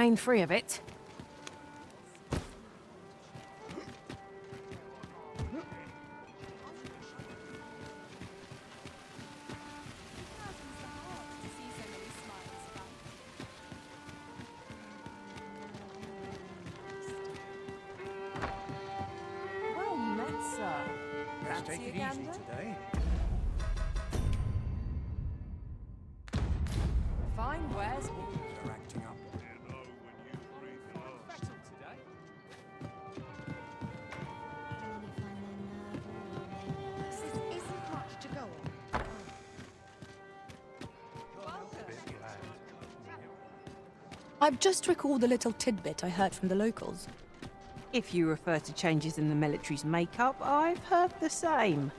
Remain free of it. Well met, sir. Let's take Fancy it a easy gander? today. Fine wares. They're acting up. This isn't much to go on. I've just recalled a little tidbit I heard from the locals. If you refer to changes in the military's makeup, I've heard the same.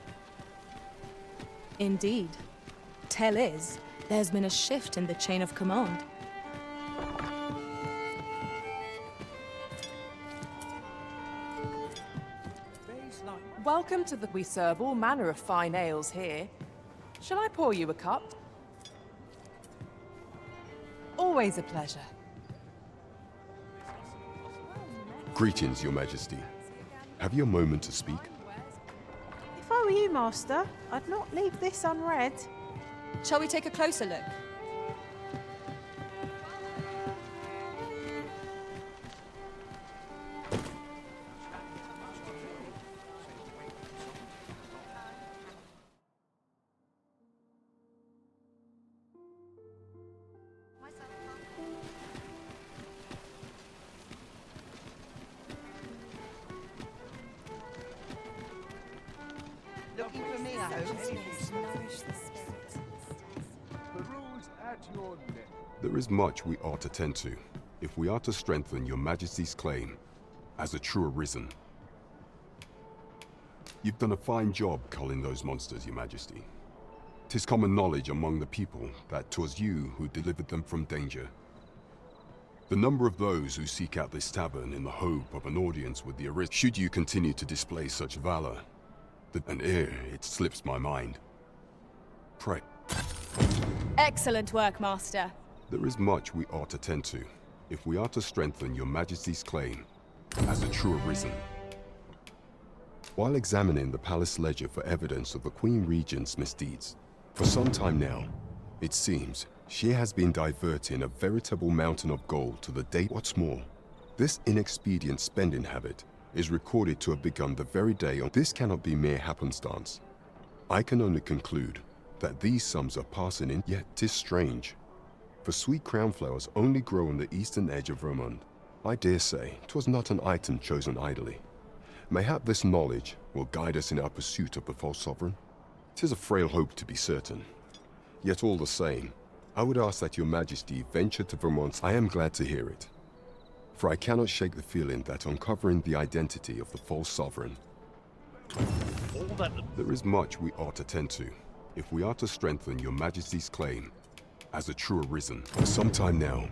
Indeed. Tell is, there's been a shift in the chain of command. Welcome to the... We serve all manner of fine ales here. Shall I pour you a cup? Always a pleasure. Greetings, Your Majesty. Have you a moment to speak? If I were you, Master, I'd not leave this unread. Shall we take a closer look? Looking for me, I hope. The rules at your neck. There is much we ought to tend to, if we are to strengthen Your Majesty's claim as a true arisen. You've done a fine job culling those monsters, Your Majesty. 'Tis common knowledge among the people that 'twas you who delivered them from danger. The number of those who seek out this tavern in the hope of an audience with the arisen, should you continue to display such valor, and ere it slips my mind. Pray. Excellent work, Master. There is much we ought to tend to, if we are to strengthen Your Majesty's claim as a true arisen. While examining the palace ledger for evidence of the Queen Regent's misdeeds, for some time now, it seems she has been diverting a veritable mountain of gold to the date. What's more, this inexpedient spending habit is recorded to have begun the very day on. This cannot be mere happenstance. I can only conclude that these sums are passing in, yet 'tis strange. For sweet crownflowers only grow on the eastern edge of Vermont. I dare say 'twas not an item chosen idly. Mayhap this knowledge will guide us in our pursuit of the false sovereign. 'Tis a frail hope to be certain. Yet all the same, I would ask that Your Majesty venture to Vermont. I am glad to hear it, for I cannot shake the feeling that uncovering the identity of the false sovereign, there is much we ought to tend to, if we are to strengthen Your Majesty's claim as a true arisen. For some time now,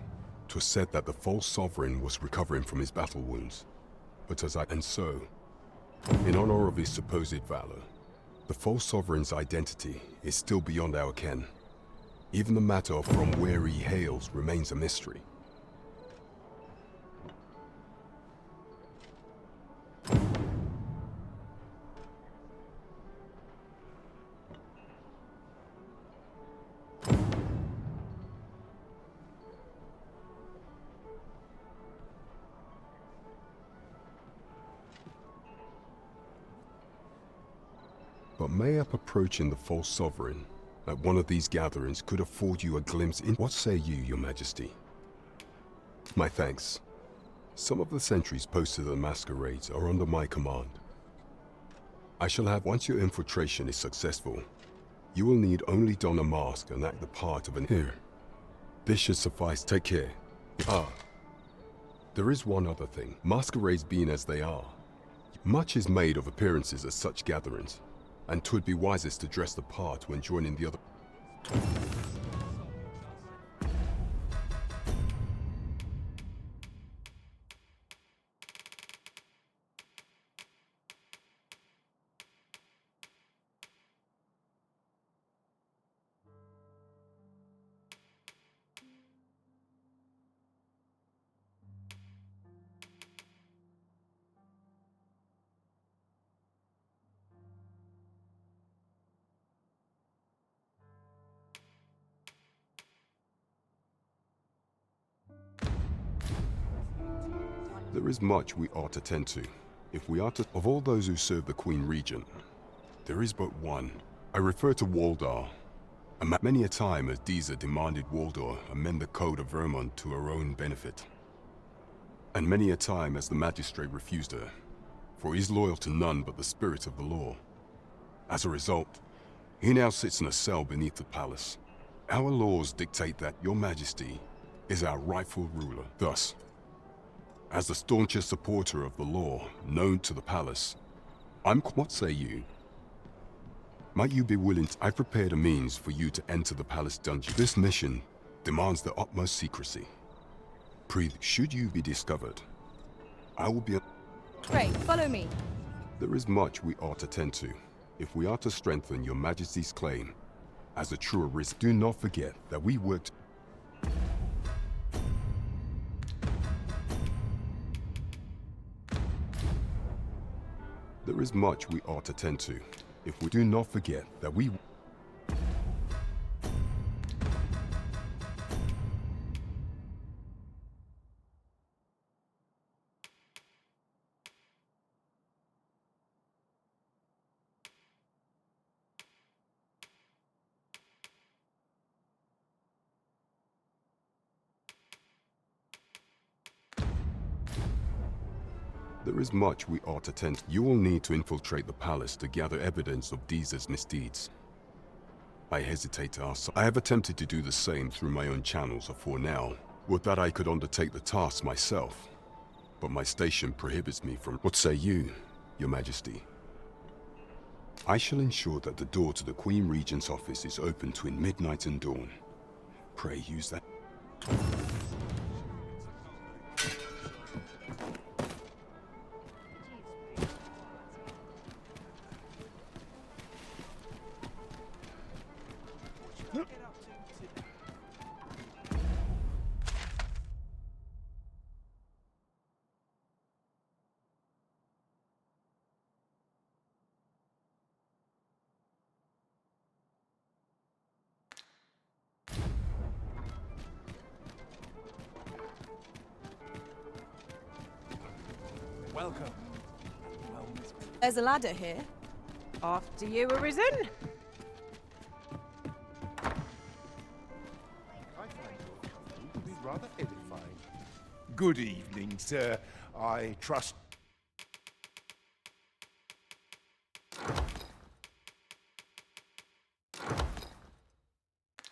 'twas said that the false sovereign was recovering from his battle wounds. But and so, in honor of his supposed valor, the false sovereign's identity is still beyond our ken. Even the matter of from where he hails remains a mystery. But mayhap approaching the false sovereign at one of these gatherings could afford you a glimpse in. What say you, Your Majesty? My thanks. Some of the sentries posted at the masquerades are under my command. I shall have, once your infiltration is successful, you will need only don a mask and act the part of an here. This should suffice. Take care. There is one other thing. Masquerades being as they are, much is made of appearances at such gatherings, and 'twould be wisest to dress the part when joining the other. There is much we ought to tend to. If we are to... Of all those who serve the Queen Regent, there is but one. I refer to Waldar. Many a time has Disa demanded Waldar amend the Code of Vermont to her own benefit. And many a time has the magistrate refused her, for he is loyal to none but the spirit of the law. As a result, he now sits in a cell beneath the palace. Our laws dictate that Your Majesty is our rightful ruler. Thus, as the staunchest supporter of the law known to the palace, what say you? Might you be willing to... I've prepared a means for you to enter the palace dungeon. This mission demands the utmost secrecy. Should you be discovered, I will be... Great, follow me. There is much we ought to tend to, if we are to strengthen Your Majesty's claim as a true arisen. Do not forget that we worked... There is much we ought to tend to, if we do not forget that we... There is much we ought to tend to. You will need to infiltrate the palace to gather evidence of Disa's misdeeds. I hesitate to ask. I have attempted to do the same through my own channels for now. Would that I could undertake the task myself, but my station prohibits me from... What say you, Your Majesty? I shall ensure that the door to the Queen Regent's office is open between midnight and dawn. Pray use that... Welcome. There's a ladder here. After you, Arisen. I find your company to be rather edifying. Good evening, sir. I trust...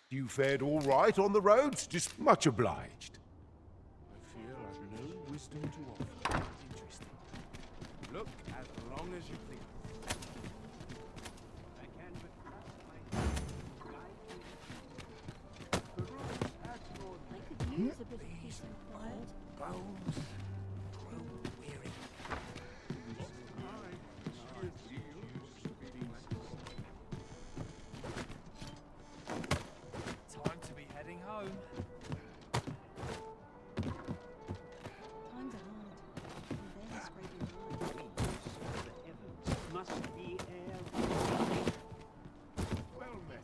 You fared all right on the roads? Just much obliged. I fear I've no wisdom to offer. Interesting. Look as long as you please. I can but the rules at your I could use a bit of peace and quiet. bones grow weary. Time to be heading home. Times are hard. And they're scraping by. Must be air. Well met.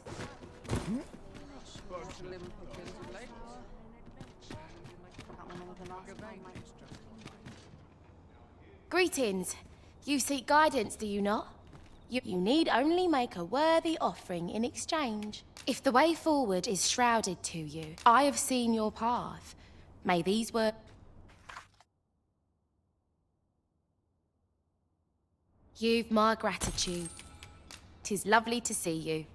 Greetings. You seek guidance, do you not? You need only make a worthy offering in exchange. If the way forward is shrouded to you, I have seen your path. May these words... You've my gratitude. 'Tis lovely to see you.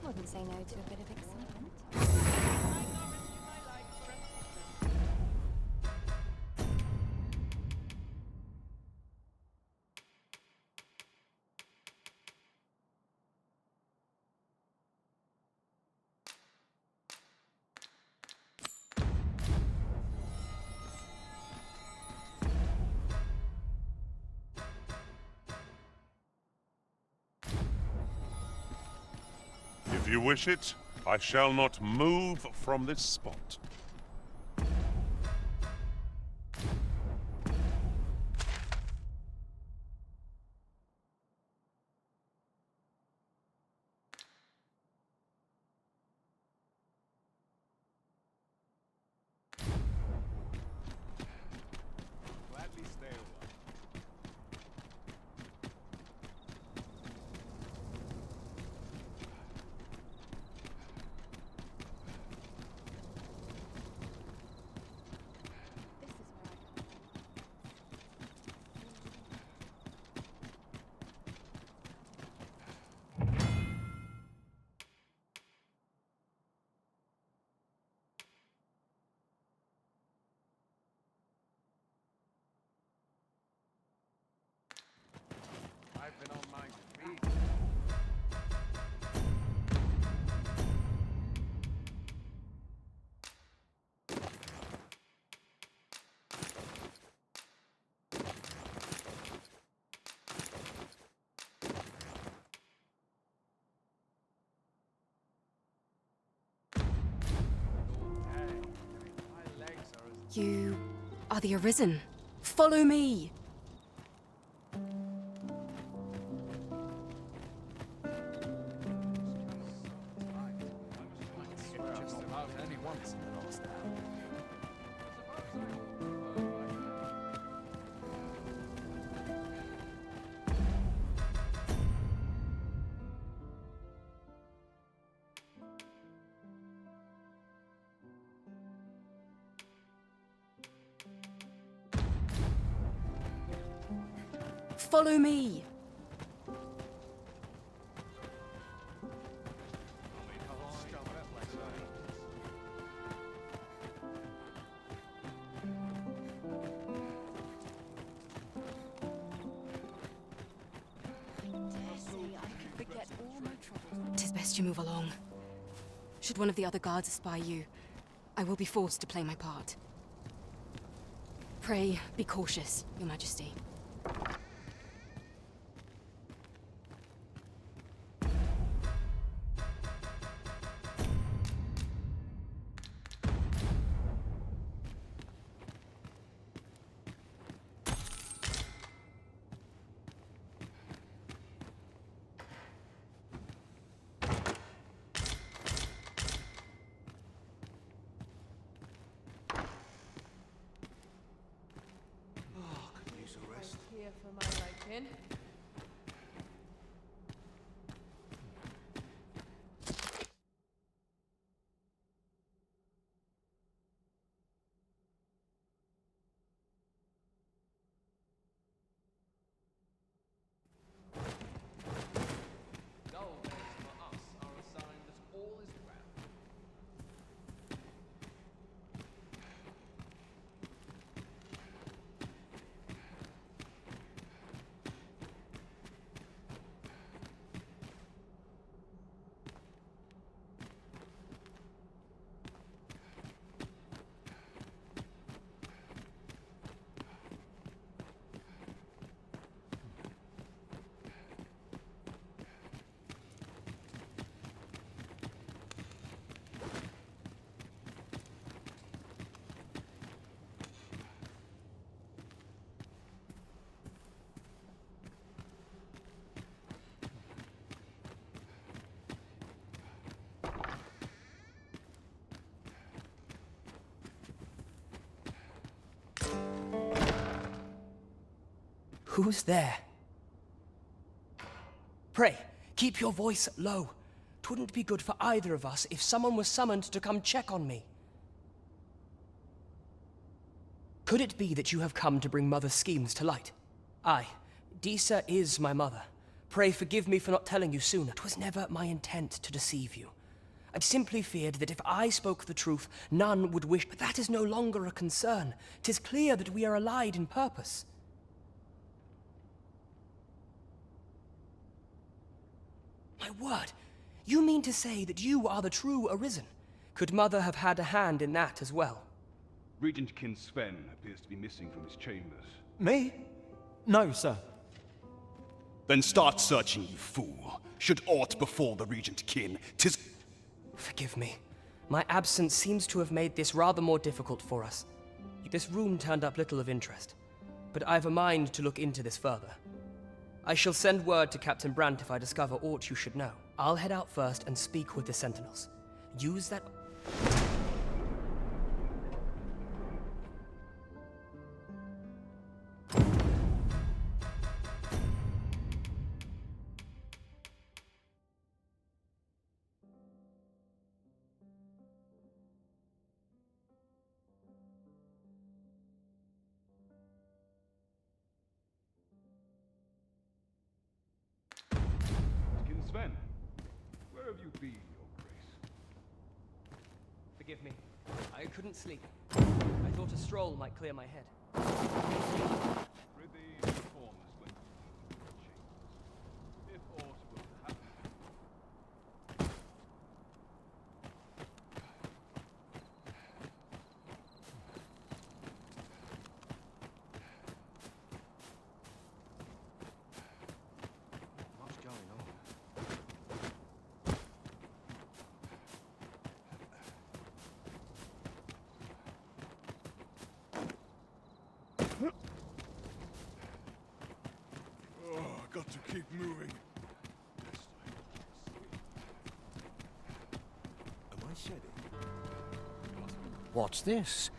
Wouldn't say no to a bit of excitement. you wish it, I shall not move from this spot. Gladly stay a while. This is where I come. I've been on my feet. My legs are as You are the Arisen. Follow me! just about only once in the last hour. Follow me! Dare say I could forget all my troubles. 'Tis best you move along. Should one of the other guards espy you, I will be forced to play my part. Pray, be cautious, Your Majesty. Here for my liking. Gold eggs for us are a sign that all is well. Who's there? Pray, keep your voice low. 'Twouldn't be good for either of us if someone was summoned to come check on me. Could it be that you have come to bring Mother's schemes to light? Aye, Disa is my mother. Pray forgive me for not telling you sooner. It was never my intent to deceive you. I'd simply feared that if I spoke the truth, none would wish. But that is no longer a concern. 'Tis clear that we are allied in purpose. My word, you mean to say that you are the true Arisen? Could Mother have had a hand in that as well? Regent Kin Sven appears to be missing from his chambers. Me? No, sir. Then start searching, you fool. Should aught befall the regent kin, 'tis... Forgive me. My absence seems to have made this rather more difficult for us. This room turned up little of interest, but I've a mind to look into this further. I shall send word to Captain Brandt if I discover aught you should know. I'll head out first and speak with the sentinels. Use that... Kin Sven, where have you been, Your Grace? Forgive me. I couldn't sleep. I thought a stroll might clear my head. Prithee, inform us when you changes. If aught will happen. What's going on? Oh, I got to keep moving. Am I shedding? What's this?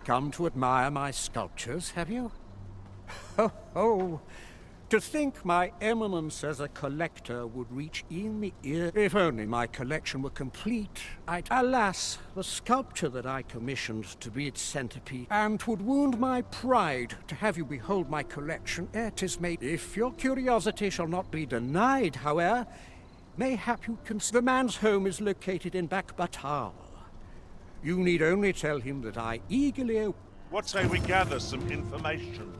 Come to admire my sculptures, have you? Ho ho! To think my eminence as a collector would reach in the ear. If only my collection were complete, Alas, the sculpture that I commissioned to be its centerpiece, and 'twould wound my pride to have you behold my collection ere 'tis made. If your curiosity shall not be denied, however, mayhap you can... The man's home is located in Backbatal. You need only tell him that I eagerly... What say we gather some information?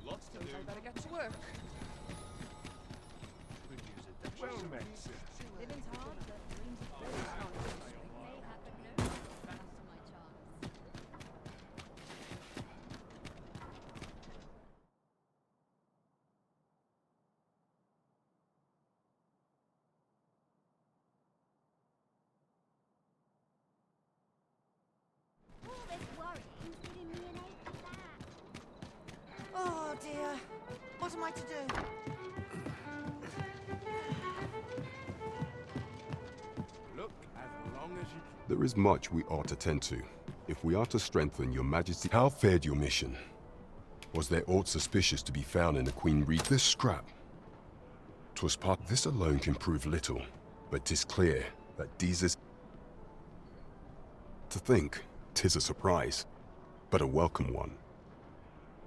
Lots to do. I better get to work. Could use a dash. Well met, sir. Living's hard, but dreams of good is not. Mayhap but no. Trust my charms. All this worrying's giving me an ache back. Oh dear. What am I to do? Look as long as you... There is much we ought to tend to, if we are to strengthen your majesty. How fared your mission? Was there aught suspicious to be found in the Queen Reed? This scrap. 'Twas part... This alone can prove little, but 'tis clear that Deeza's... To think, 'tis a surprise, but a welcome one.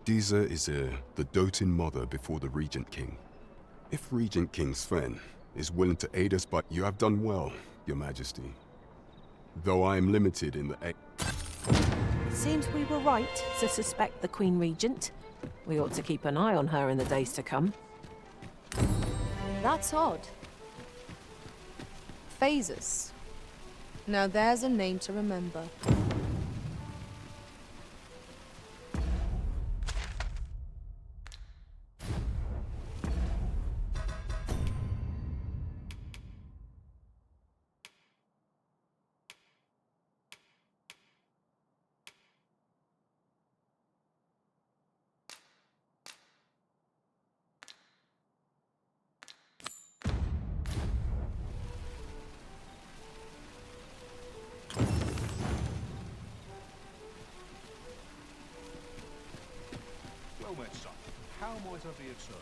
Deeza is the doting mother before the Regent King. If Regent King Sven is willing to aid us, but you have done well, your majesty. Though I am limited in the... It seems we were right to suspect the Queen Regent. We ought to keep an eye on her in the days to come. That's odd. Phases. Now there's a name to remember. Well met, son. How might I be of service?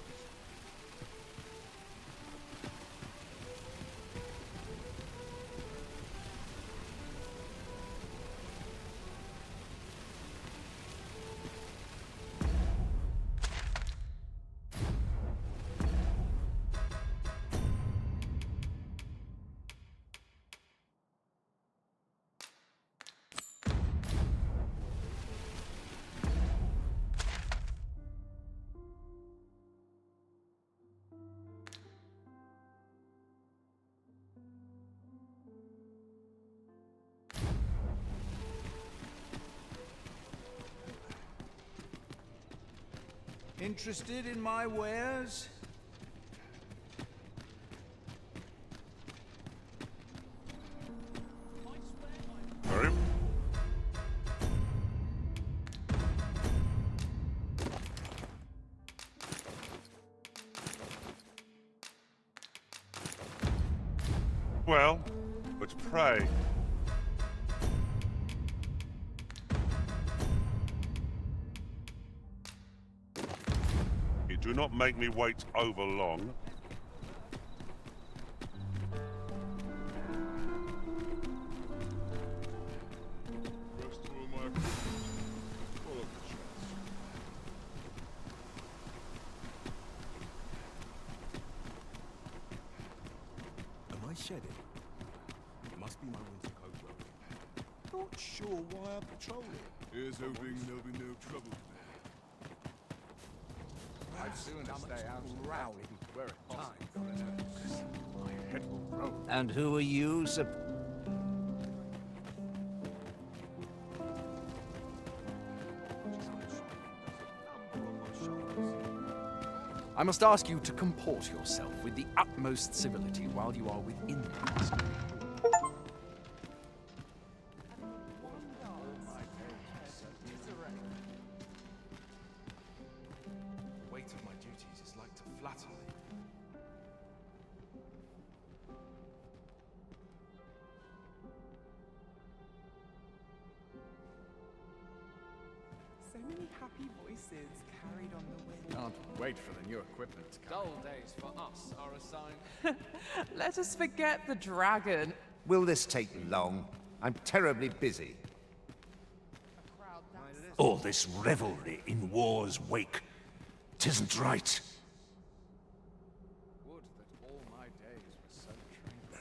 Interested in my wares? Very. Well, but pray. You do not make me wait over long. Am I shedding? It must be my winter coat broken. Not sure why I patrol it. Here's hoping there'll be no trouble today. I'd sooner stay out growling where it time for an earth. My head will roll. And who are you, I must ask you to comport yourself with the utmost civility while you are within the monastery. The weight of my duties is like to flatter me. So many happy voices carried on the wind. Can't wait for the new equipment to come. Dull days for us are a sign. Let us forget the dragon. Will this take long? I'm terribly busy. All this revelry in war's wake. 'Tisn't right. Would that all my days were so tranquil.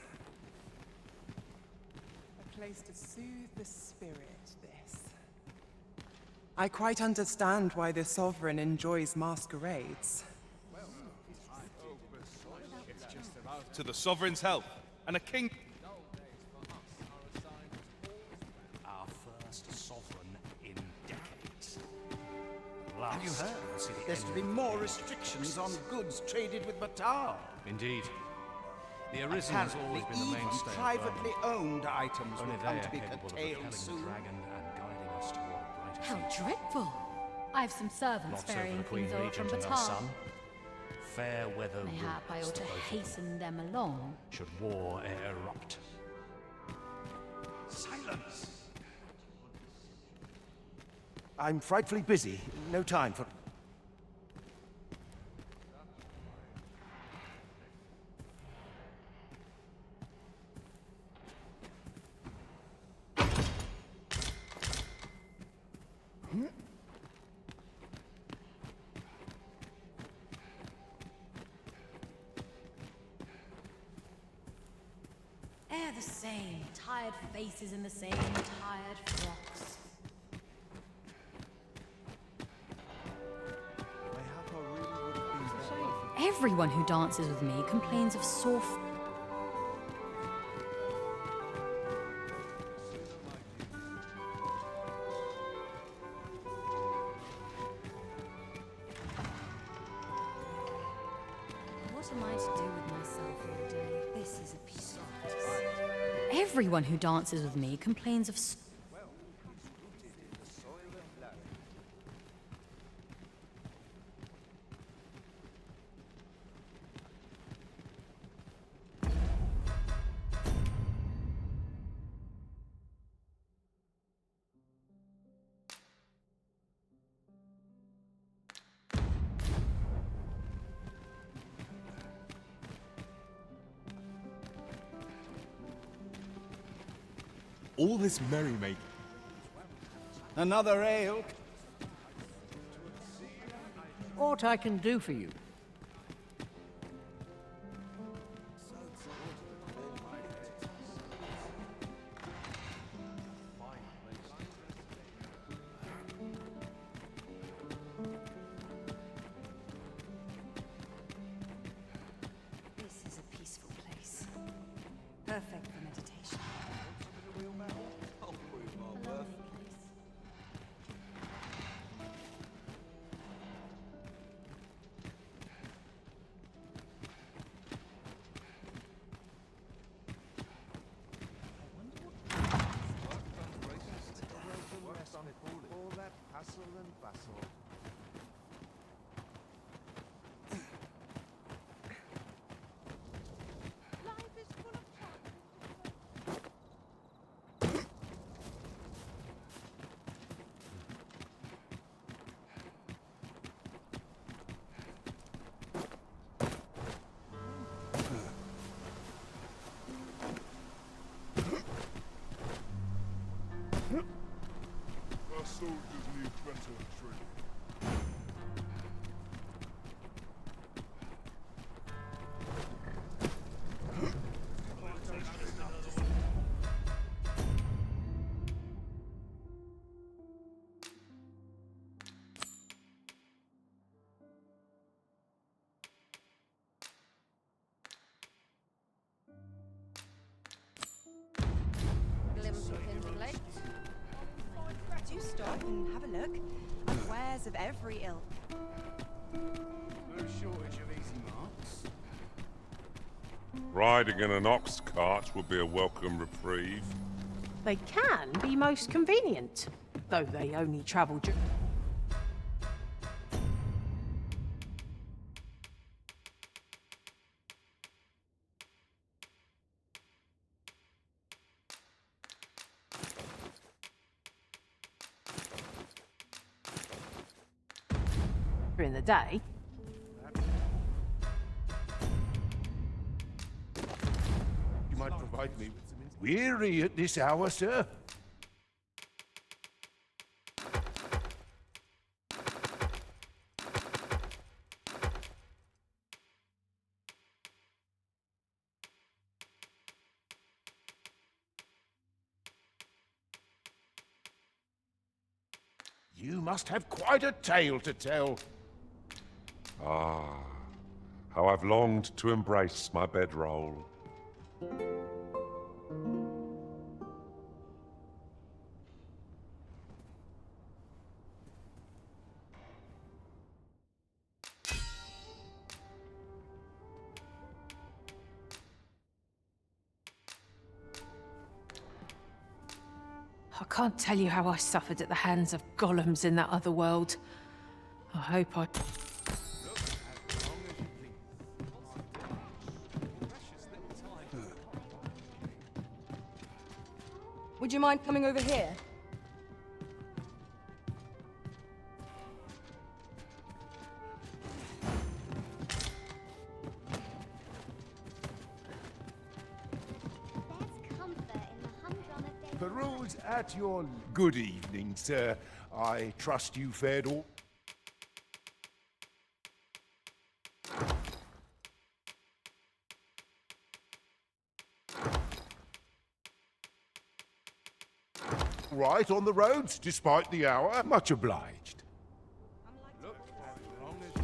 A place to soothe the spirit, this. I quite understand why the sovereign enjoys masquerades. To the sovereign's health, and a king. Our first sovereign in decades. Have you heard? There's to be more restrictions on goods traded with Matando. Indeed. The Arisen has always been the Even mainstay of privately Dogma. owned items Only will they come are to be capable of curtailed repelling soon. the dragon and guiding us toward a brighter How future. dreadful! I have some servants Not so for ferrying the Queen things over from Regent and her Batar. son. Fair weather Mayhap I rules ought to the both of them. hasten them along. Should war erupt. Silence! I'm frightfully busy. No time for... Ere the same, tired faces in the same tired frocks. Everyone who dances with me complains of sore. What am I to do with myself all day? This is a piece of. Everyone who dances with me complains of. All this merrymaking. Another ale? Aught I can do for you? This is a peaceful place. Perfect for meditation. A lovely place. and bustle. Our soldiers need better training. Do stop and have a look at wares of every ilk. No shortage of easy marks. Riding in an ox cart would be a welcome reprieve. They can be most convenient, though they only travel during the day. You might provide me with some weary at this hour, sir. You must have quite a tale to tell. Ah, how I've longed to embrace my bedroll. I can't tell you how I suffered at the hands of golems in that other world. I hope I... Would you mind coming over here? Peruse at your good evening, sir. I trust you fared all. Right on the roads, despite the hour. Much obliged. Look, as long as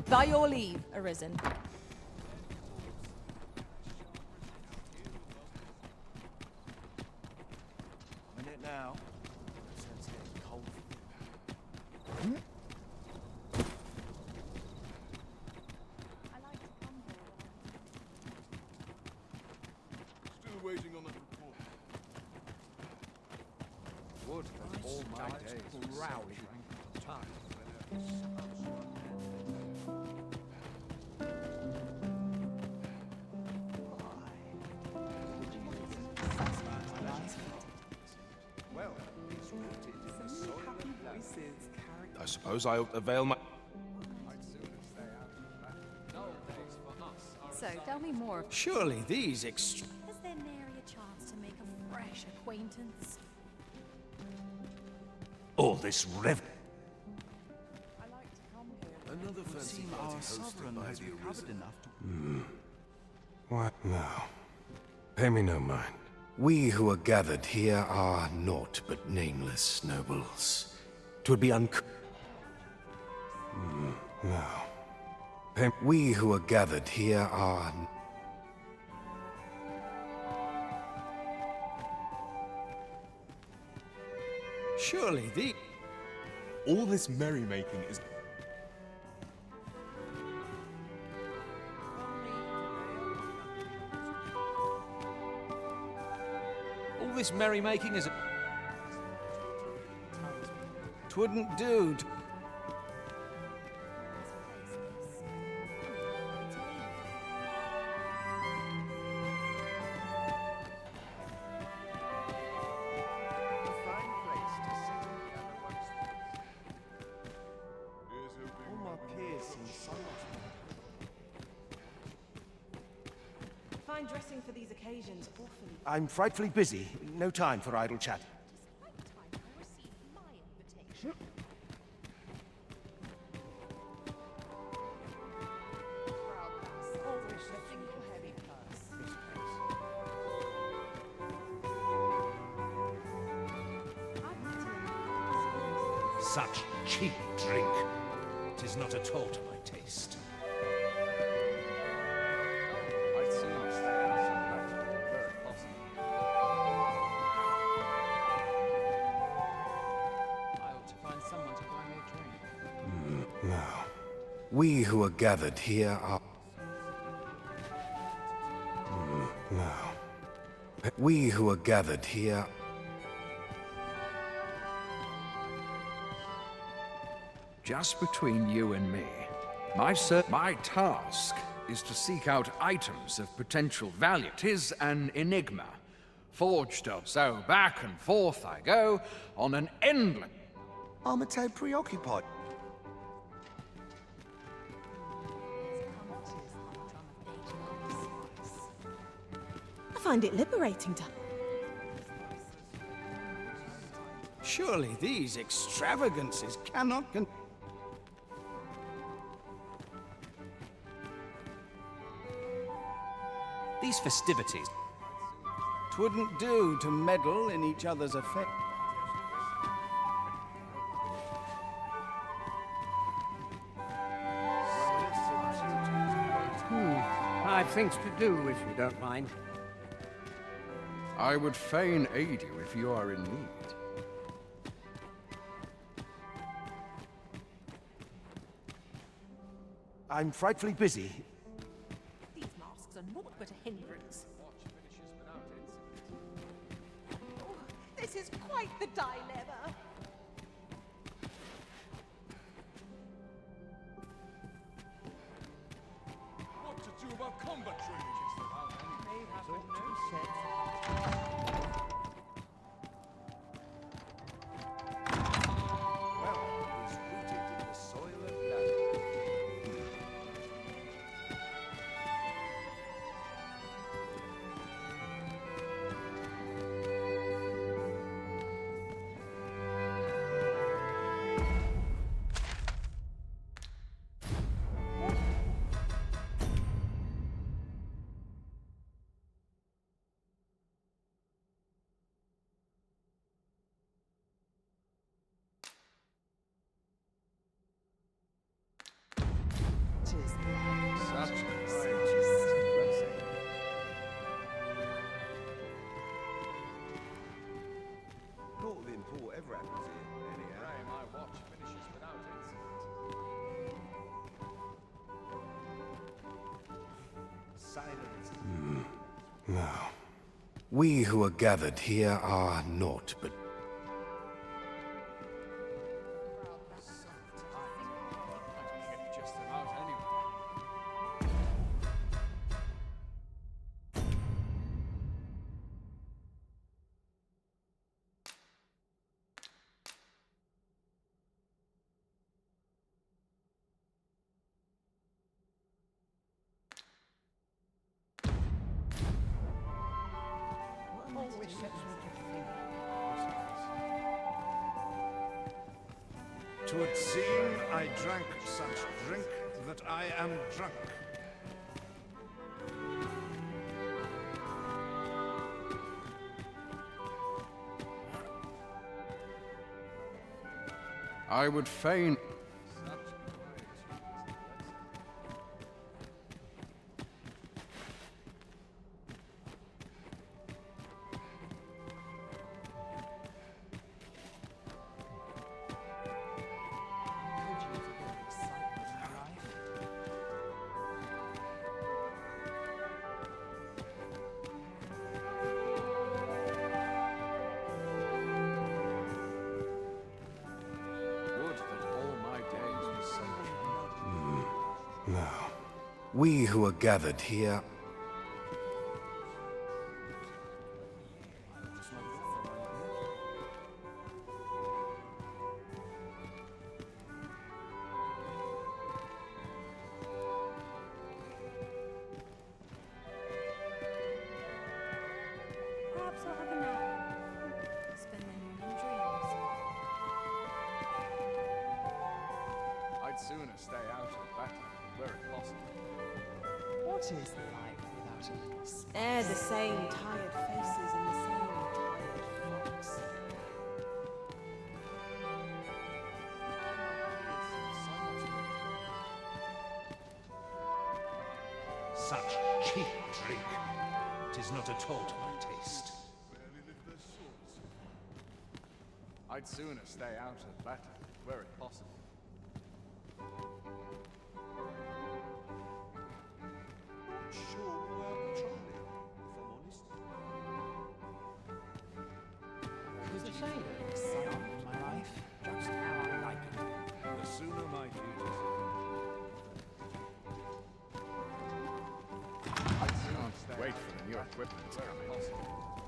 By your leave, Arisen. Minute now. Cold. Still waiting on that report. Would that all my days growling time. well, it's rooted in the soil of love. I suppose I'll avail my... So, tell me more. Surely these Is there nary a chance to make a fresh acquaintance? All this rev... Another fancy party hosted by the Arisen. What? No. Pay me no mind. We who are gathered here are naught but nameless nobles. 'Twould be No. We who are gathered here are... Surely the... All this merrymaking is... All this merrymaking is... 'Twouldn't do to... Find dressing for these occasions awfully. I'm frightfully busy. No time for idle chat. Such cheap drink. 'Tis not at all to my taste. I'd sooner stay out and late, were it possible. I ought to find someone to buy me a drink. No. We who are gathered here are... No. We who are gathered here... Just between you and me, my task is to seek out items of potential value. 'Tis an enigma, forged up. So back and forth I go on an endless... Armate preoccupied. I find it liberating to... Surely these extravagances cannot... These festivities... 'Twouldn't do to meddle in each other's affairs. I've things to do, if you don't mind. I would fain aid you if you are in need. I'm frightfully busy. These masks are naught but a hindrance. Oh, this is quite the dilemma. What to do about combat training? May have no Well, it was rooted in the soil of love. Such Naught of import ever happens here, anyhow. Pray my watch finishes without incident. Silence. No. We who are gathered here are naught but... Just about anyway. Twould seem I drank such drink that I am drunk. I would fain... Now, we who are gathered here Perhaps I'll have a nap. Spend my noon in dreams. I'd sooner stay out of battle, were it possible. What is life without a peace? They're the same tired faces and the same tired flocks. Such cheap drink. 'Tis not at all to my taste. I'd sooner stay out of battle, were it possible. Sure, try it, if I'm honest. It was a shame to sign off my life. Just how I like it. The sooner my duties. I can't wait for the new equipment to come in.